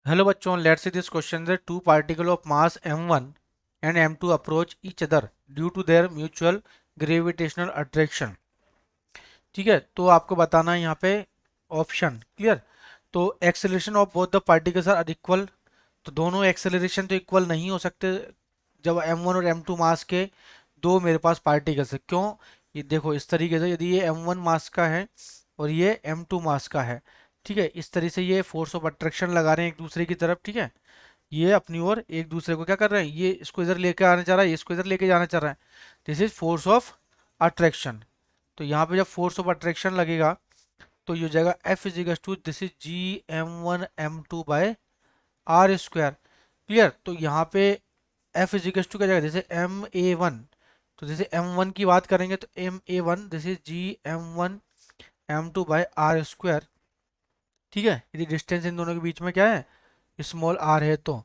Hello बच्चों, let's see this question that two particle of mass m1 and m2 approach each other due to their mutual gravitational attraction. ठीक है, तो आपको बताना है यहाँ पे ऑप्शन। क्लियर? तो acceleration of both the particles are equal. तो दोनों एक्सेलरेशन तो इक्वल नहीं हो सकते जब m1 और m2 मास के दो मेरे पास पार्टिकल्स है। क्यों? ये देखो इस तरीके से, यदि ये m1 मास का है और ये m2 मास का है, ठीक है, इस तरह से ये फोर्स ऑफ अट्रैक्शन लगा रहे हैं एक दूसरे की तरफ। ठीक है, ये अपनी ओर एक दूसरे को क्या कर रहे हैं, ये इसको इधर लेके आना चाह रहा है, ये इसको इधर लेके जाना चाह रहा है। This is force of attraction. तो यहाँ पे जब फोर्स ऑफ अट्रैक्शन लगेगा तो ये हो जाएगा F equals to this is G m1 m2 by r square. Clear? तो यहाँ पे एफ इजिकल्स टू क्या जाएगा, जैसे m a1, तो जैसे m1 की बात करेंगे तो m a1 this is G m1 m2 by r square. ठीक है, यदि डिस्टेंस इन दोनों के बीच में क्या है, स्मॉल आर है तो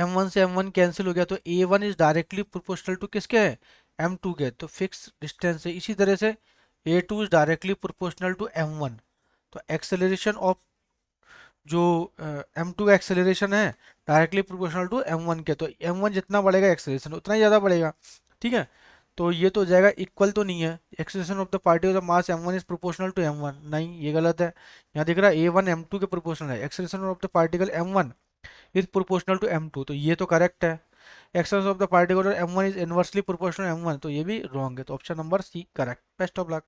m1 से m1 कैंसिल हो गया, तो a1 is directly proportional to किसके है, m2 के, तो फिक्स डिस्टेंस है। इसी तरह से a2 is directly proportional to m1। तो एक्सेलरेशन ऑफ जो m2 का एक्सेलरेशन है डायरेक्टली प्रोपोर्शनल टू m1 के, तो m1 जितना बढ़ेगा एक्सेलरेशन उतना ही ज़्यादा बढ़ेगा। ठीक है, तो ये तो हो जाएगा इक्वल, तो नहीं है। Acceleration of the particle of mass m1 is proportional to m1, नहीं ये गलत है। यहाँ दिख रहा है a1 m2 के प्रोपोर्शनल है, acceleration of the particle m1 is proportional to m2, तो ये तो करेक्ट है। Acceleration of the particle m1 is inversely proportional m1, तो ये भी रॉन्ग है। तो option number C correct. Best of luck.